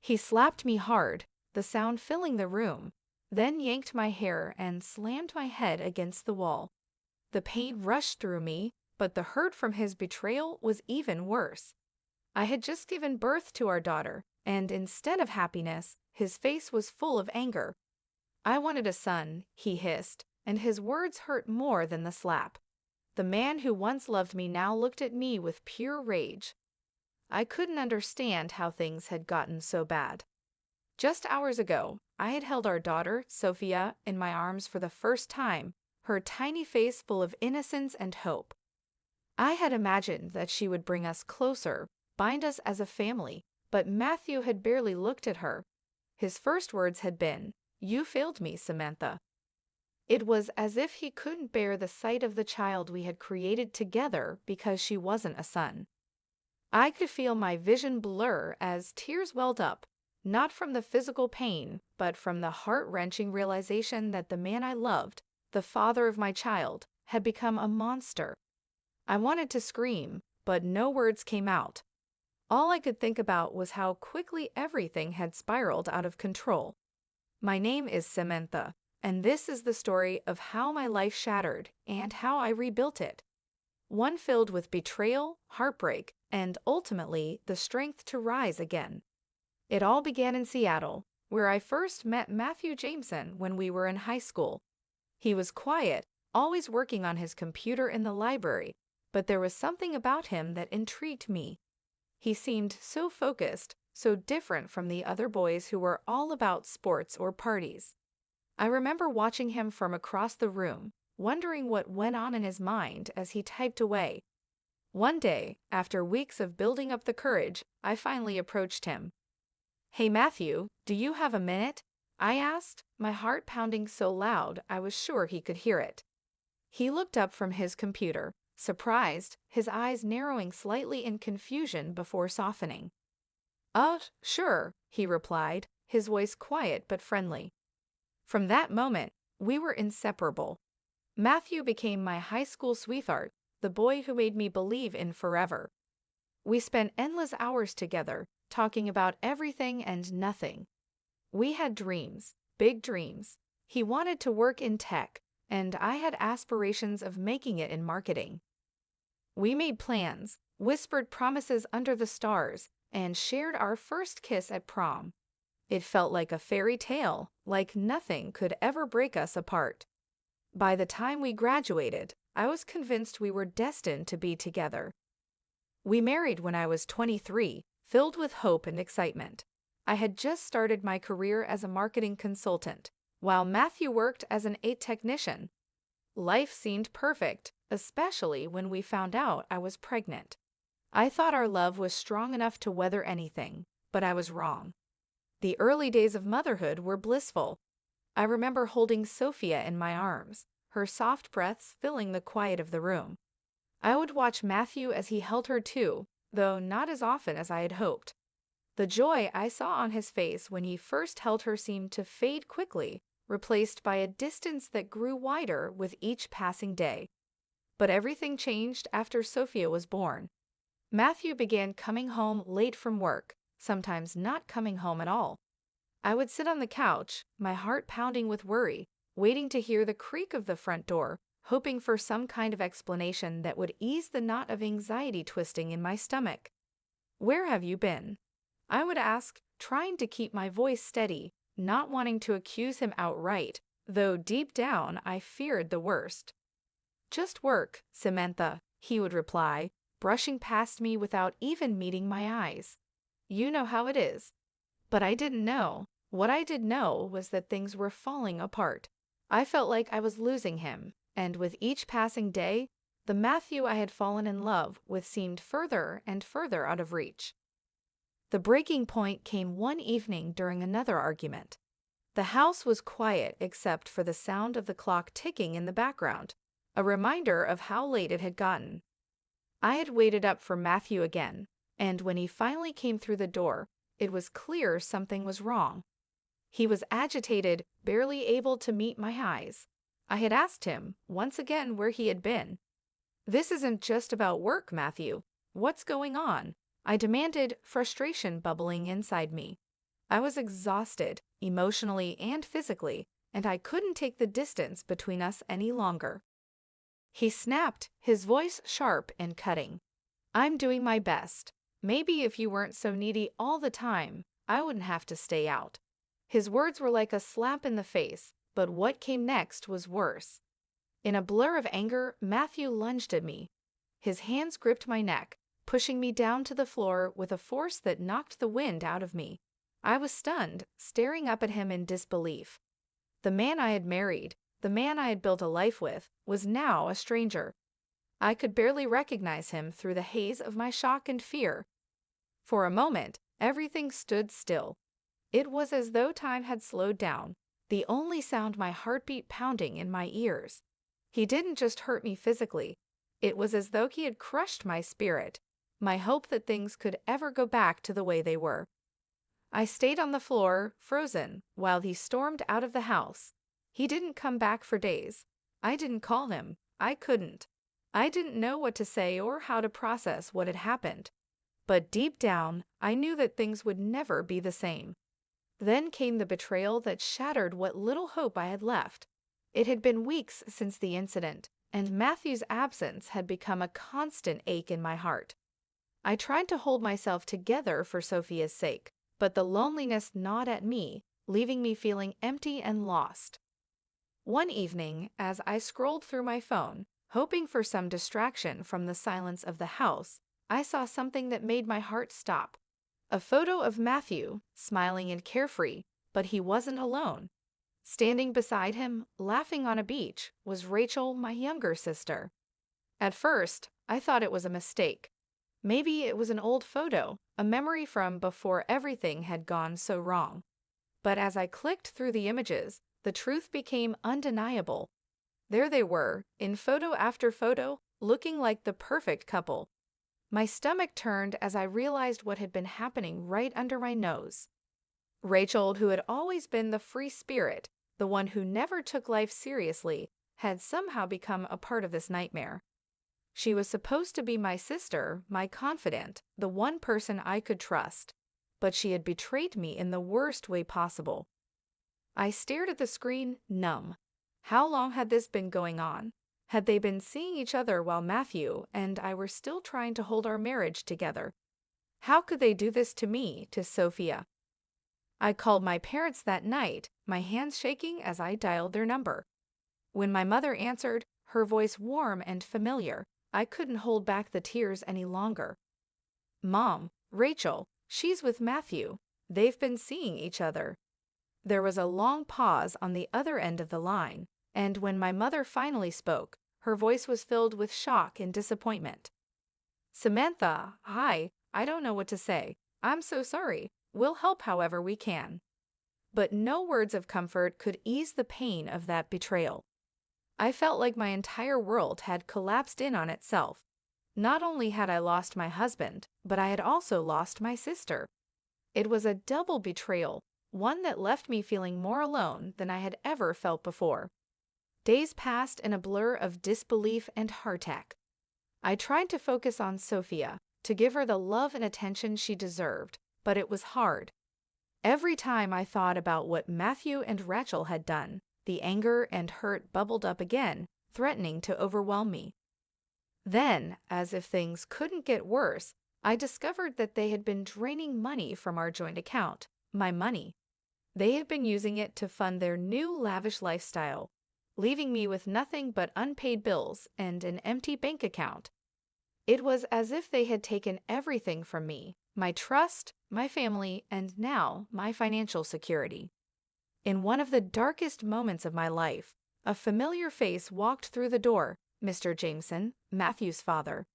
He slapped me hard, the sound filling the room, then yanked my hair and slammed my head against the wall. The pain rushed through me, but the hurt from his betrayal was even worse. I had just given birth to our daughter, and instead of happiness, his face was full of anger. "I wanted a son," he hissed, and his words hurt more than the slap. The man who once loved me now looked at me with pure rage. I couldn't understand how things had gotten so bad. Just hours ago, I had held our daughter, Sophia, in my arms for the first time, her tiny face full of innocence and hope. I had imagined that she would bring us closer, bind us as a family, but Matthew had barely looked at her. His first words had been, "You failed me, Samantha." It was as if he couldn't bear the sight of the child we had created together because she wasn't a son. I could feel my vision blur as tears welled up, not from the physical pain, but from the heart-wrenching realization that the man I loved, the father of my child, had become a monster. I wanted to scream, but no words came out. All I could think about was how quickly everything had spiraled out of control. My name is Samantha, and this is the story of how my life shattered and how I rebuilt it. One filled with betrayal, heartbreak, and ultimately the strength to rise again. It all began in Seattle, where I first met Matthew Jameson when we were in high school. He was quiet, always working on his computer in the library, but there was something about him that intrigued me. He seemed so focused, so different from the other boys who were all about sports or parties. I remember watching him from across the room, wondering what went on in his mind as he typed away. One day, after weeks of building up the courage, I finally approached him. "Hey Matthew, do you have a minute?" I asked, my heart pounding so loud I was sure he could hear it. He looked up from his computer, surprised, his eyes narrowing slightly in confusion before softening. "Oh, sure," he replied, his voice quiet but friendly. From that moment, we were inseparable. Matthew became my high school sweetheart, the boy who made me believe in forever. We spent endless hours together, talking about everything and nothing. We had dreams, big dreams. He wanted to work in tech, and I had aspirations of making it in marketing. We made plans, whispered promises under the stars, and shared our first kiss at prom. It felt like a fairy tale, like nothing could ever break us apart. By the time we graduated, I was convinced we were destined to be together. We married when I was 23, filled with hope and excitement. I had just started my career as a marketing consultant, while Matthew worked as an aide technician. Life seemed perfect, especially when we found out I was pregnant. I thought our love was strong enough to weather anything, but I was wrong. The early days of motherhood were blissful. I remember holding Sophia in my arms, her soft breaths filling the quiet of the room. I would watch Matthew as he held her too, though not as often as I had hoped. The joy I saw on his face when he first held her seemed to fade quickly, replaced by a distance that grew wider with each passing day. But everything changed after Sophia was born. Matthew began coming home late from work, sometimes not coming home at all. I would sit on the couch, my heart pounding with worry, waiting to hear the creak of the front door, hoping for some kind of explanation that would ease the knot of anxiety twisting in my stomach. "Where have you been?" I would ask, trying to keep my voice steady, not wanting to accuse him outright, though deep down I feared the worst. "Just work, Samantha," he would reply, brushing past me without even meeting my eyes. "You know how it is." But I didn't know. What I did know was that things were falling apart. I felt like I was losing him, and with each passing day, the Matthew I had fallen in love with seemed further and further out of reach. The breaking point came one evening during another argument. The house was quiet except for the sound of the clock ticking in the background, a reminder of how late it had gotten. I had waited up for Matthew again, and when he finally came through the door, it was clear something was wrong. He was agitated, barely able to meet my eyes. I had asked him, once again, where he had been. "This isn't just about work, Matthew. What's going on?" I demanded, frustration bubbling inside me. I was exhausted, emotionally and physically, and I couldn't take the distance between us any longer. He snapped, his voice sharp and cutting. I'm doing my best. Maybe if you weren't so needy all the time, I wouldn't have to stay out. His words were like a slap in the face, but what came next was worse. In a blur of anger, Matthew lunged at me. His hands gripped my neck, pushing me down to the floor with a force that knocked the wind out of me. I was stunned, staring up at him in disbelief. The man I had married, the man I had built a life with, was now a stranger. I could barely recognize him through the haze of my shock and fear. For a moment, everything stood still. It was as though time had slowed down, the only sound my heartbeat pounding in my ears. He didn't just hurt me physically. It was as though he had crushed my spirit, my hope that things could ever go back to the way they were. I stayed on the floor, frozen, while he stormed out of the house. He didn't come back for days. I didn't call him. I couldn't. I didn't know what to say or how to process what had happened. But deep down, I knew that things would never be the same. Then came the betrayal that shattered what little hope I had left. It had been weeks since the incident, and Matthew's absence had become a constant ache in my heart. I tried to hold myself together for Sophia's sake, but the loneliness gnawed at me, leaving me feeling empty and lost. One evening, as I scrolled through my phone, hoping for some distraction from the silence of the house, I saw something that made my heart stop. A photo of Matthew, smiling and carefree, but he wasn't alone. Standing beside him, laughing on a beach, was Rachel, my younger sister. At first, I thought it was a mistake. Maybe it was an old photo, a memory from before everything had gone so wrong. But as I clicked through the images, the truth became undeniable. There they were, in photo after photo, looking like the perfect couple. My stomach turned as I realized what had been happening right under my nose. Rachel, who had always been the free spirit, the one who never took life seriously, had somehow become a part of this nightmare. She was supposed to be my sister, my confidant, the one person I could trust, but she had betrayed me in the worst way possible. I stared at the screen, numb. How long had this been going on? Had they been seeing each other while Matthew and I were still trying to hold our marriage together? How could they do this to me, to Sophia? I called my parents that night, my hands shaking as I dialed their number. When my mother answered, her voice warm and familiar, I couldn't hold back the tears any longer. Mom, Rachel, she's with Matthew. They've been seeing each other. There was a long pause on the other end of the line, and when my mother finally spoke, her voice was filled with shock and disappointment. Samantha, hi, I don't know what to say. I'm so sorry. We'll help however we can. But no words of comfort could ease the pain of that betrayal. I felt like my entire world had collapsed in on itself. Not only had I lost my husband, but I had also lost my sister. It was a double betrayal, one that left me feeling more alone than I had ever felt before. Days passed in a blur of disbelief and heartache. I tried to focus on Sophia, to give her the love and attention she deserved, but it was hard. Every time I thought about what Matthew and Rachel had done, the anger and hurt bubbled up again, threatening to overwhelm me. Then, as if things couldn't get worse, I discovered that they had been draining money from our joint account, my money. They had been using it to fund their new lavish lifestyle, leaving me with nothing but unpaid bills and an empty bank account. It was as if they had taken everything from me, my trust, my family, and now my financial security. In one of the darkest moments of my life, a familiar face walked through the door, Mr. Jameson, Matthew's father.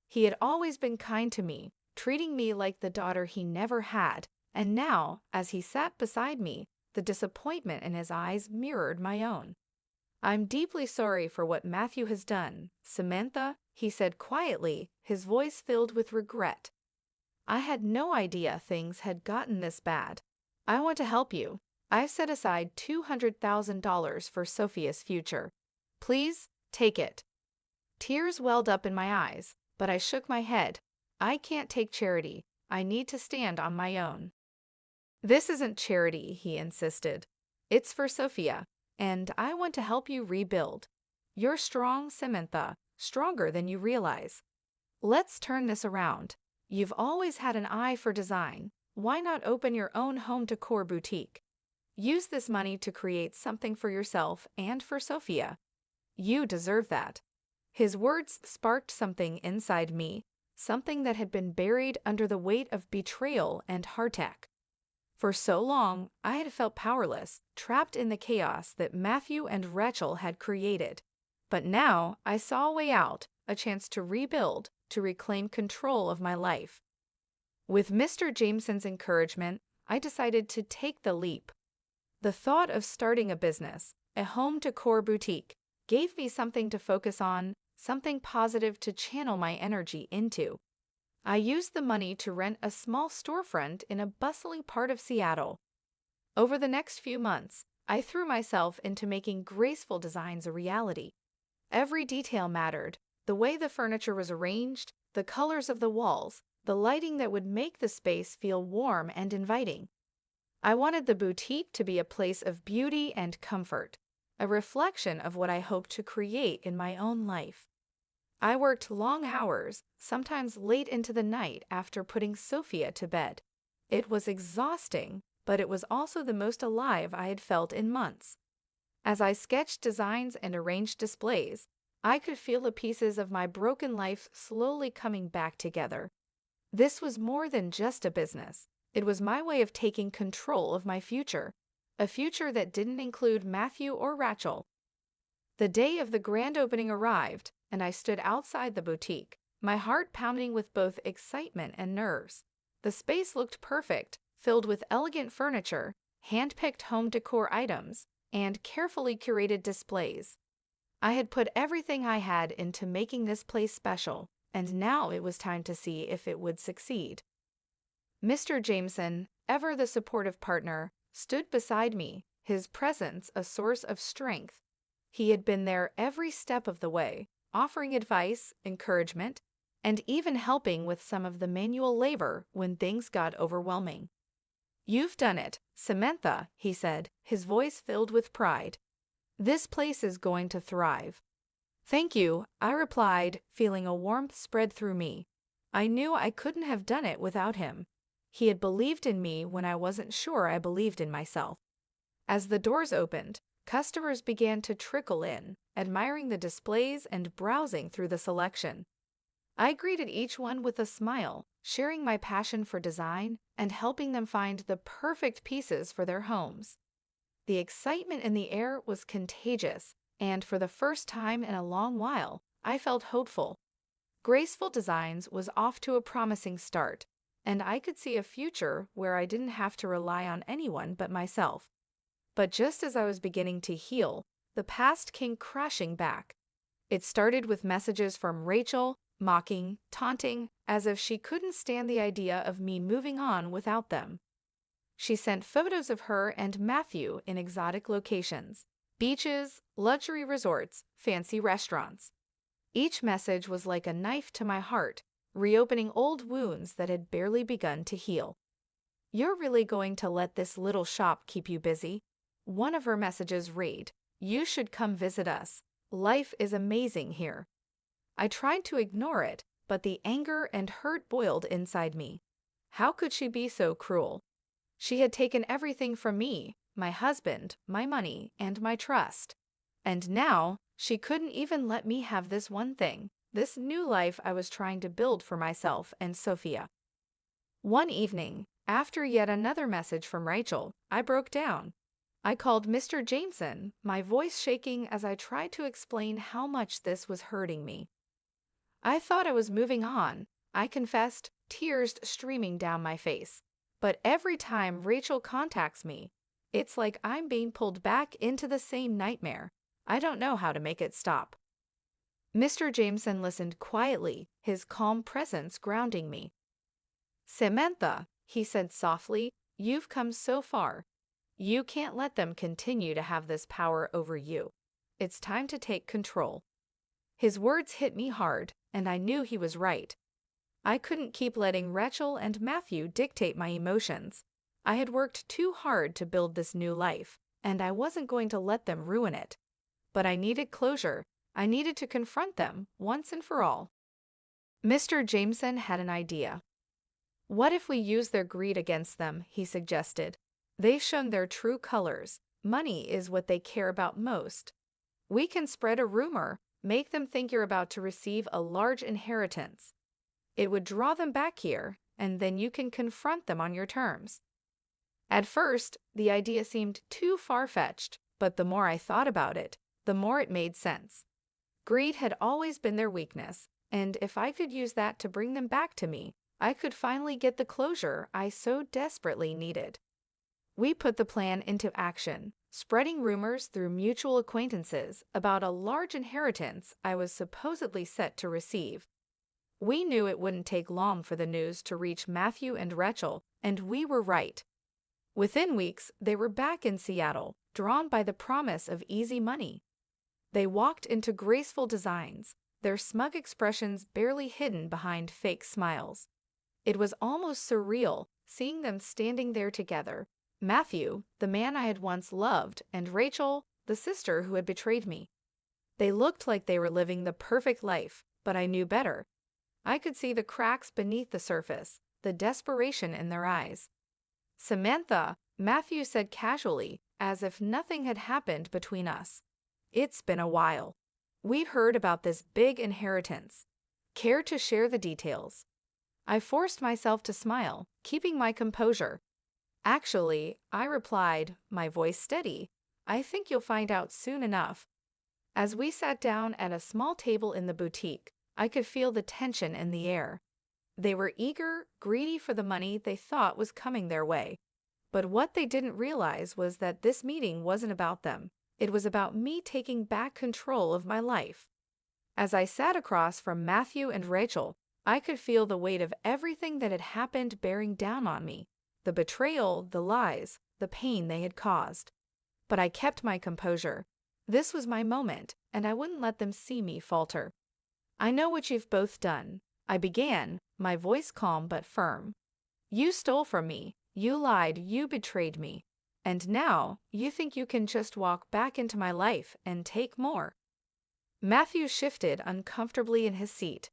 He had always been kind to me, treating me like the daughter he never had, and now, as he sat beside me, the disappointment in his eyes mirrored my own. I'm deeply sorry for what Matthew has done, Samantha, he said quietly, his voice filled with regret. I had no idea things had gotten this bad. I want to help you. I've set aside $200,000 for Sophia's future. Please, take it. Tears welled up in my eyes, but I shook my head. I can't take charity. I need to stand on my own. This isn't charity, he insisted. It's for Sophia, and I want to help you rebuild. You're strong, Samantha, stronger than you realize. Let's turn this around. You've always had an eye for design. Why not open your own home decor boutique? Use this money to create something for yourself and for Sophia. You deserve that. His words sparked something inside me, something that had been buried under the weight of betrayal and heartache. For so long, I had felt powerless, trapped in the chaos that Matthew and Rachel had created. But now I saw a way out, a chance to rebuild, to reclaim control of my life. With Mr. Jameson's encouragement, I decided to take the leap. The thought of starting a business, a home decor boutique, gave me something to focus on, something positive to channel my energy into. I used the money to rent a small storefront in a bustling part of Seattle. Over the next few months, I threw myself into making graceful designs a reality. Every detail mattered: the way the furniture was arranged, the colors of the walls, the lighting that would make the space feel warm and inviting. I wanted the boutique to be a place of beauty and comfort, a reflection of what I hoped to create in my own life. I worked long hours, sometimes late into the night after putting Sophia to bed. It was exhausting, but it was also the most alive I had felt in months. As I sketched designs and arranged displays, I could feel the pieces of my broken life slowly coming back together. This was more than just a business. It was my way of taking control of my future, a future that didn't include Matthew or Rachel. The day of the grand opening arrived, and I stood outside the boutique, my heart pounding with both excitement and nerves. The space looked perfect, filled with elegant furniture, hand-picked home decor items, and carefully curated displays. I had put everything I had into making this place special, and now it was time to see if it would succeed. Mr. Jameson, ever the supportive partner, stood beside me, his presence a source of strength. He had been there every step of the way, offering advice, encouragement, and even helping with some of the manual labor when things got overwhelming. "You've done it, Samantha," he said, his voice filled with pride. "This place is going to thrive." "Thank you," I replied, feeling a warmth spread through me. I knew I couldn't have done it without him. He had believed in me when I wasn't sure I believed in myself. As the doors opened, customers began to trickle in, admiring the displays and browsing through the selection. I greeted each one with a smile, sharing my passion for design and helping them find the perfect pieces for their homes. The excitement in the air was contagious, and for the first time in a long while, I felt hopeful. Graceful Designs was off to a promising start, and I could see a future where I didn't have to rely on anyone but myself. But just as I was beginning to heal, the past came crashing back. It started with messages from Rachel, mocking, taunting, as if she couldn't stand the idea of me moving on without them. She sent photos of her and Matthew in exotic locations: beaches, luxury resorts, fancy restaurants. Each message was like a knife to my heart, reopening old wounds that had barely begun to heal. "You're really going to let this little shop keep you busy?" One of her messages read, "You should come visit us. Life is amazing here." I tried to ignore it, but the anger and hurt boiled inside me. How could she be so cruel? She had taken everything from me, my husband, my money, and my trust. And now, she couldn't even let me have this one thing, this new life I was trying to build for myself and Sophia. One evening, after yet another message from Rachel, I broke down. I called Mr. Jameson, my voice shaking as I tried to explain how much this was hurting me. I thought I was moving on, I confessed, tears streaming down my face. But every time Rachel contacts me, it's like I'm being pulled back into the same nightmare. I don't know how to make it stop. Mr. Jameson listened quietly, his calm presence grounding me. "Samantha," he said softly, "you've come so far. You can't let them continue to have this power over you. It's time to take control." His words hit me hard, and I knew he was right. I couldn't keep letting Rachel and Matthew dictate my emotions. I had worked too hard to build this new life, and I wasn't going to let them ruin it. But I needed closure. I needed to confront them once and for all. Mr. Jameson had an idea. What if we use their greed against them, he suggested. They've shown their true colors. Money is what they care about most. We can spread a rumor, make them think you're about to receive a large inheritance. It would draw them back here, and then you can confront them on your terms. At first, the idea seemed too far-fetched, but the more I thought about it, the more it made sense. Greed had always been their weakness, and if I could use that to bring them back to me, I could finally get the closure I so desperately needed. We put the plan into action, spreading rumors through mutual acquaintances about a large inheritance I was supposedly set to receive. We knew it wouldn't take long for the news to reach Matthew and Rachel, and we were right. Within weeks, they were back in Seattle, drawn by the promise of easy money. They walked into graceful designs, their smug expressions barely hidden behind fake smiles. It was almost surreal, seeing them standing there together. Matthew, the man I had once loved, and Rachel, the sister who had betrayed me. They looked like they were living the perfect life, but I knew better. I could see the cracks beneath the surface, the desperation in their eyes. "Samantha," Matthew said casually, as if nothing had happened between us. "It's been a while. We've heard about this big inheritance. Care to share the details?" I forced myself to smile, keeping my composure. "Actually," I replied, my voice steady, "I think you'll find out soon enough." As we sat down at a small table in the boutique, I could feel the tension in the air. They were eager, greedy for the money they thought was coming their way. But what they didn't realize was that this meeting wasn't about them. It was about me taking back control of my life. As I sat across from Matthew and Rachel, I could feel the weight of everything that had happened bearing down on me. The betrayal, the lies, the pain they had caused. But I kept my composure. This was my moment, and I wouldn't let them see me falter. "I know what you've both done," I began, my voice calm but firm. "You stole from me, you lied, you betrayed me. And now, you think you can just walk back into my life and take more." Matthew shifted uncomfortably in his seat.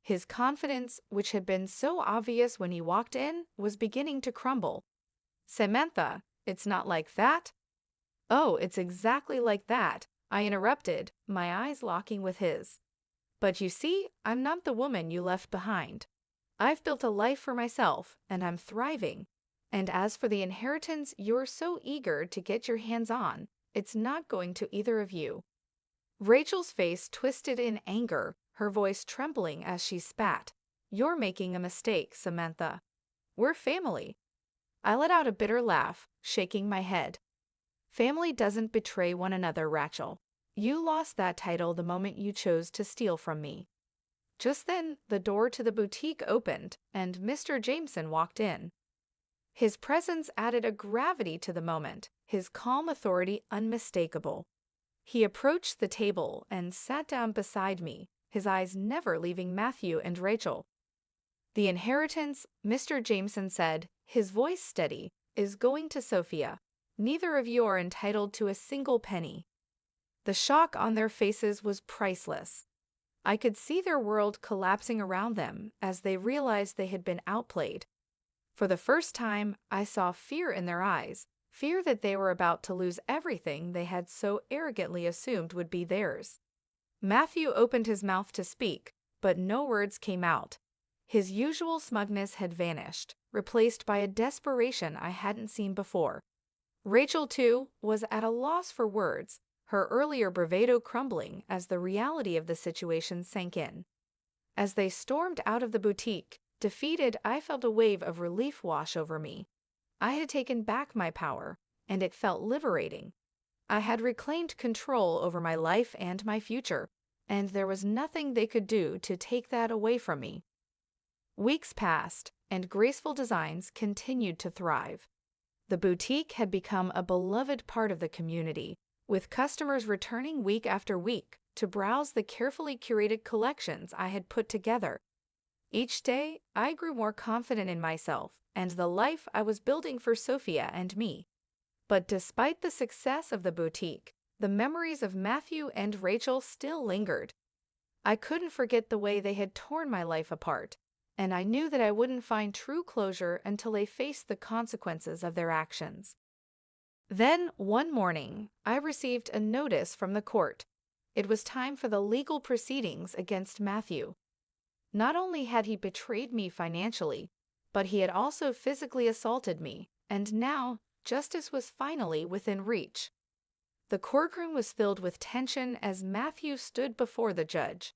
His confidence, which had been so obvious when he walked in, was beginning to crumble. "Samantha, it's not like that?" "Oh, it's exactly like that," I interrupted, my eyes locking with his. "But you see, I'm not the woman you left behind. I've built a life for myself, and I'm thriving. And as for the inheritance you're so eager to get your hands on, it's not going to either of you." Rachel's face twisted in anger, her voice trembling as she spat. "You're making a mistake, Samantha. We're family." I let out a bitter laugh, shaking my head. "Family doesn't betray one another, Rachel. You lost that title the moment you chose to steal from me." Just then, the door to the boutique opened, and Mr. Jameson walked in. His presence added a gravity to the moment, his calm authority unmistakable. He approached the table and sat down beside me, his eyes never leaving Matthew and Rachel. "The inheritance," Mr. Jameson said, his voice steady, "is going to Sophia. Neither of you are entitled to a single penny." The shock on their faces was priceless. I could see their world collapsing around them as they realized they had been outplayed. For the first time, I saw fear in their eyes, fear that they were about to lose everything they had so arrogantly assumed would be theirs. Matthew opened his mouth to speak, but no words came out. His usual smugness had vanished, replaced by a desperation I hadn't seen before. Rachel, too, was at a loss for words, her earlier bravado crumbling as the reality of the situation sank in. As they stormed out of the boutique, defeated, I felt a wave of relief wash over me. I had taken back my power, and it felt liberating. I had reclaimed control over my life and my future, and there was nothing they could do to take that away from me. Weeks passed, and Graceful Designs continued to thrive. The boutique had become a beloved part of the community, with customers returning week after week to browse the carefully curated collections I had put together. Each day, I grew more confident in myself and the life I was building for Sophia and me. But despite the success of the boutique, the memories of Matthew and Rachel still lingered. I couldn't forget the way they had torn my life apart, and I knew that I wouldn't find true closure until they faced the consequences of their actions. Then, one morning, I received a notice from the court. It was time for the legal proceedings against Matthew. Not only had he betrayed me financially, but he had also physically assaulted me, and now justice was finally within reach. The courtroom was filled with tension as Matthew stood before the judge.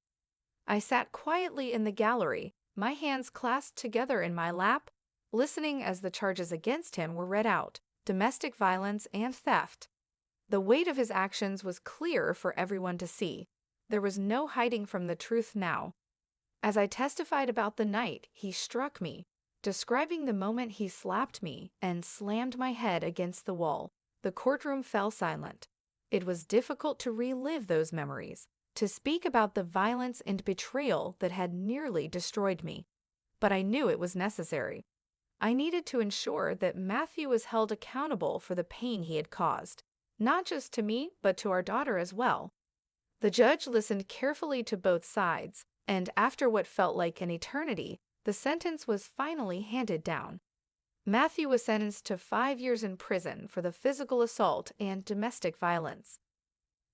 I sat quietly in the gallery, my hands clasped together in my lap, listening as the charges against him were read out: domestic violence and theft. The weight of his actions was clear for everyone to see. There was no hiding from the truth now. As I testified about the night he struck me, describing the moment he slapped me and slammed my head against the wall, the courtroom fell silent. It was difficult to relive those memories, to speak about the violence and betrayal that had nearly destroyed me. But I knew it was necessary. I needed to ensure that Matthew was held accountable for the pain he had caused, not just to me, but to our daughter as well. The judge listened carefully to both sides, and after what felt like an eternity, the sentence was finally handed down. Matthew was sentenced to 5 years in prison for the physical assault and domestic violence.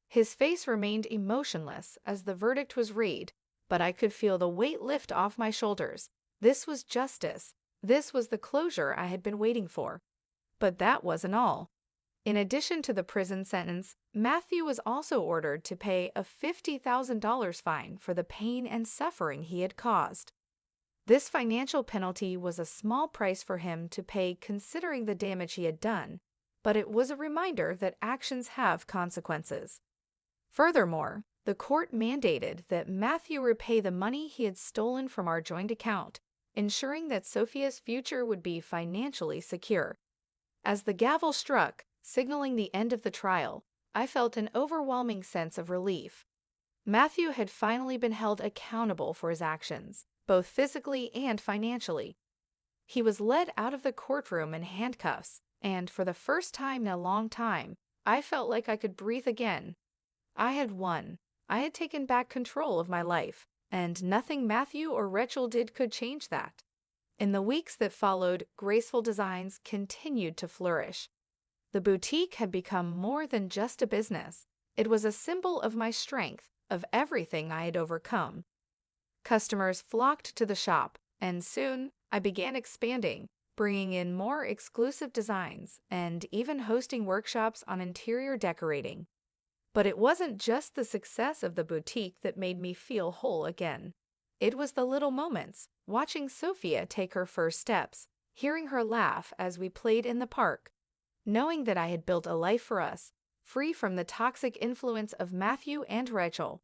His face remained emotionless as the verdict was read, but I could feel the weight lift off my shoulders. This was justice. This was the closure I had been waiting for. But that wasn't all. In addition to the prison sentence, Matthew was also ordered to pay a $50,000 fine for the pain and suffering he had caused. This financial penalty was a small price for him to pay considering the damage he had done, but it was a reminder that actions have consequences. Furthermore, the court mandated that Matthew repay the money he had stolen from our joint account, ensuring that Sophia's future would be financially secure. As the gavel struck, signaling the end of the trial, I felt an overwhelming sense of relief. Matthew had finally been held accountable for his actions, both physically and financially. He was led out of the courtroom in handcuffs, and for the first time in a long time, I felt like I could breathe again. I had won. I had taken back control of my life, and nothing Matthew or Rachel did could change that. In the weeks that followed, Graceful Designs continued to flourish. The boutique had become more than just a business. It was a symbol of my strength, of everything I had overcome. Customers flocked to the shop, and soon I began expanding, bringing in more exclusive designs and even hosting workshops on interior decorating. But it wasn't just the success of the boutique that made me feel whole again. It was the little moments, watching Sophia take her first steps, hearing her laugh as we played in the park, knowing that I had built a life for us, free from the toxic influence of Matthew and Rachel.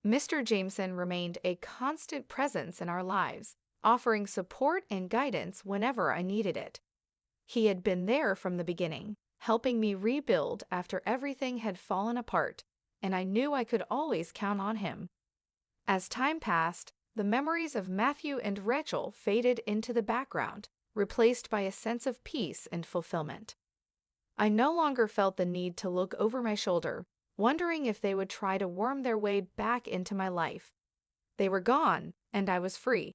Mr. Jameson remained a constant presence in our lives, offering support and guidance whenever I needed it. He had been there from the beginning, helping me rebuild after everything had fallen apart, and I knew I could always count on him. As time passed, the memories of Matthew and Rachel faded into the background, replaced by a sense of peace and fulfillment. I no longer felt the need to look over my shoulder, wondering if they would try to worm their way back into my life. They were gone, and I was free.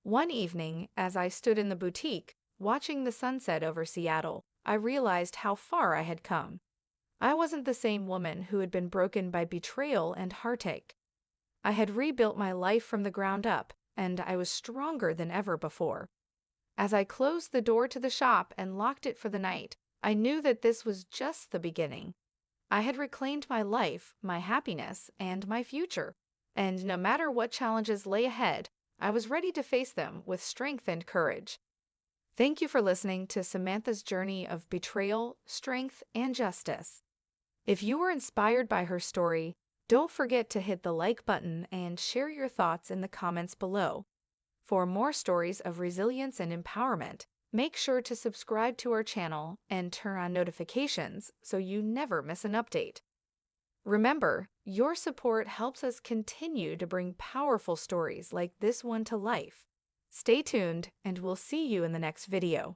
One evening, as I stood in the boutique, watching the sunset over Seattle, I realized how far I had come. I wasn't the same woman who had been broken by betrayal and heartache. I had rebuilt my life from the ground up, and I was stronger than ever before. As I closed the door to the shop and locked it for the night, I knew that this was just the beginning. I had reclaimed my life, my happiness, and my future, and no matter what challenges lay ahead, I was ready to face them with strength and courage. Thank you for listening to Samantha's journey of betrayal, strength, and justice. If you were inspired by her story, don't forget to hit the like button and share your thoughts in the comments below. For more stories of resilience and empowerment, make sure to subscribe to our channel and turn on notifications so you never miss an update. Remember, your support helps us continue to bring powerful stories like this one to life. Stay tuned, and we'll see you in the next video.